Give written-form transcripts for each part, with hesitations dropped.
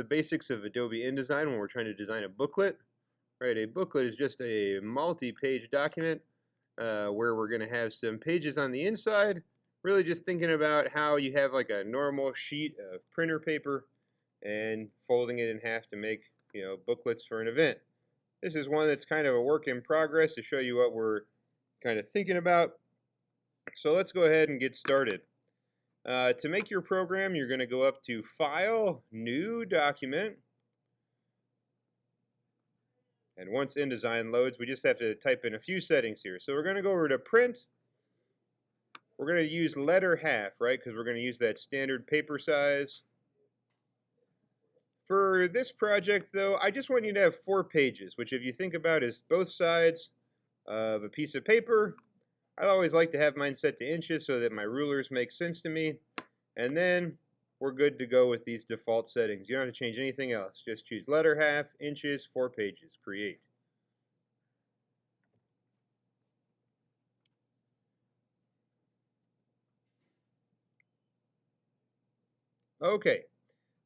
The basics of Adobe InDesign when we're trying to design a booklet. Right, a booklet is just a multi-page document where we're going to have some pages on the inside. Really just thinking about how you have like a normal sheet of printer paper and folding it in half to make booklets for an event. This is one that's kind of a work in progress to show you what we're kind of thinking about. So let's go ahead and get started. To make your program, you're going to go up to File, New Document. And once InDesign loads, we just have to type in a few settings here. So we're going to go over to Print. We're going to use letter half, right? Because we're going to use that standard paper size. For this project, though, I just want you to have 4 pages, which if you think about is both sides of a piece of paper. I always like to have mine set to inches so that my rulers make sense to me. And then we're good to go with these default settings. You don't have to change anything else. Just choose letter half, inches, 4 pages, create. Okay,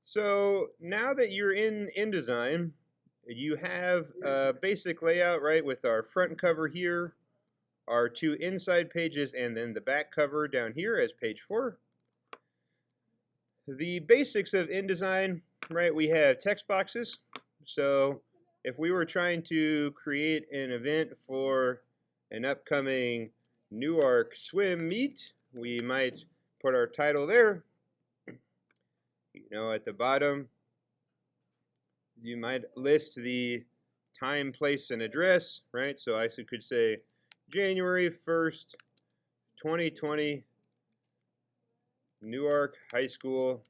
so now that you're in InDesign, you have a basic layout, right, with our front cover here, our 2 inside pages, and then the back cover down here as page 4. The basics of InDesign, right, we have text boxes. So if we were trying to create an event for an upcoming Newark swim meet, we might put our title there. At the bottom, you might list the time, place, and address, right? So I could say January 1st, 2020, Newark High School,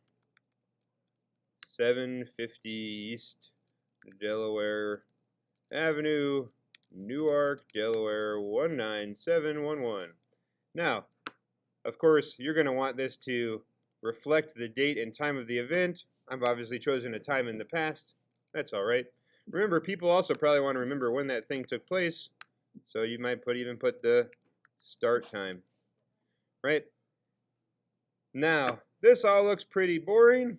750 East Delaware Avenue, Newark, Delaware 19711. Now, of course, you're going to want this to reflect the date and time of the event. I've obviously chosen a time in the past. That's all right. Remember, people also probably want to remember when that thing took place, so you might even put the start time, right? Now, this all looks pretty boring,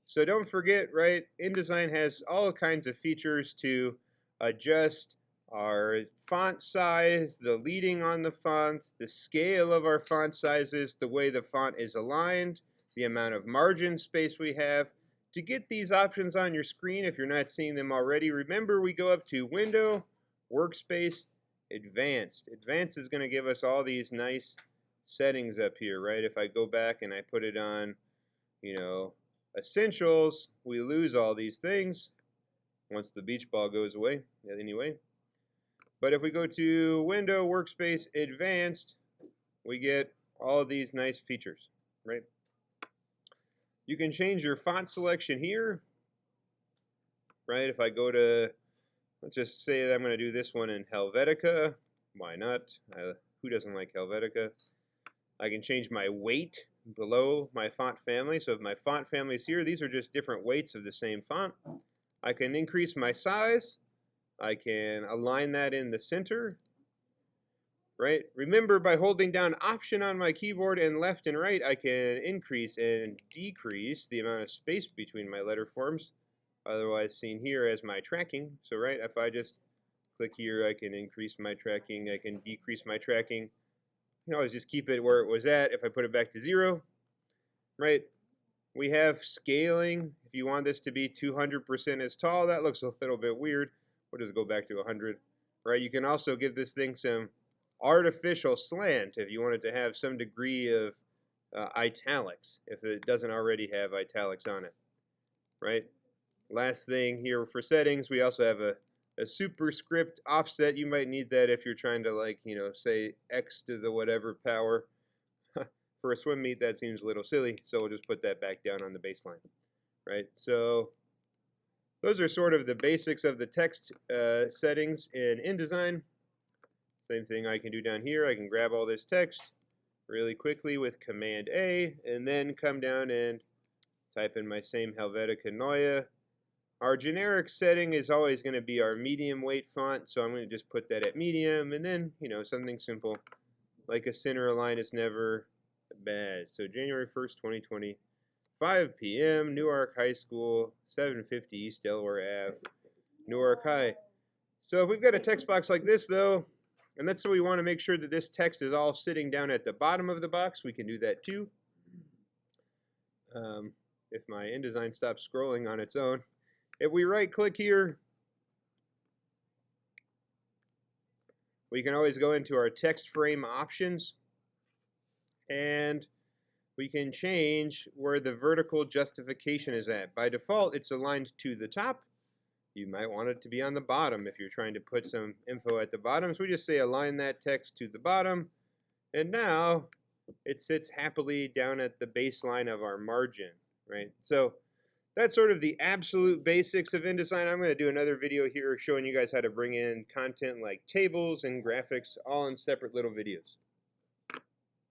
so don't forget, right, InDesign has all kinds of features to adjust our font size, the leading on the font, the scale of our font sizes, the way the font is aligned, the amount of margin space we have. To get these options on your screen, if you're not seeing them already, remember we go up to Window, Workspace, Advanced. Advanced is going to give us all these nice settings up here, right? If I go back and I put it on, Essentials, we lose all these things once the beach ball goes away, anyway. But if we go to Window, Workspace, Advanced, we get all of these nice features, right? You can change your font selection here, right? If I go to, let's just say that I'm going to do this one in Helvetica. Why not? Who doesn't like Helvetica? I can change my weight below my font family. So if my font family is here, these are just different weights of the same font. I can increase my size. I can align that in the center, right? Remember, by holding down Option on my keyboard and left and right, I can increase and decrease the amount of space between my letter forms, otherwise seen here as my tracking. So, right, if I just click here, I can increase my tracking, I can decrease my tracking. You can always just keep it where it was at. If I put it back to 0, right? We have scaling. If you want this to be 200% as tall, that looks a little bit weird. We'll just go back to 100, right? You can also give this thing some artificial slant if you want it to have some degree of italics, if it doesn't already have italics on it, right? Last thing here for settings, we also have a superscript offset. You might need that if you're trying to, say x to the whatever power. For a swim meet, that seems a little silly, so we'll just put that back down on the baseline, right? So those are sort of the basics of the text settings in InDesign. Same thing I can do down here. I can grab all this text really quickly with Command A, and then come down and type in my same Helvetica Neue. Our generic setting is always going to be our medium weight font, so I'm going to just put that at medium, and then, something simple, like a center align is never bad. So January 1st, 2020, 5 p.m. Newark High School, 750 East Delaware Ave, Newark High. So if we've got a text box like this though, and let's say we want to make sure that this text is all sitting down at the bottom of the box, we can do that too. If my InDesign stops scrolling on its own. If we right click here, we can always go into our text frame options and we can change where the vertical justification is at. By default, it's aligned to the top. You might want it to be on the bottom if you're trying to put some info at the bottom. So we just say align that text to the bottom. And now it sits happily down at the baseline of our margin, right? So that's sort of the absolute basics of InDesign. I'm going to do another video here showing you guys how to bring in content like tables and graphics all in separate little videos.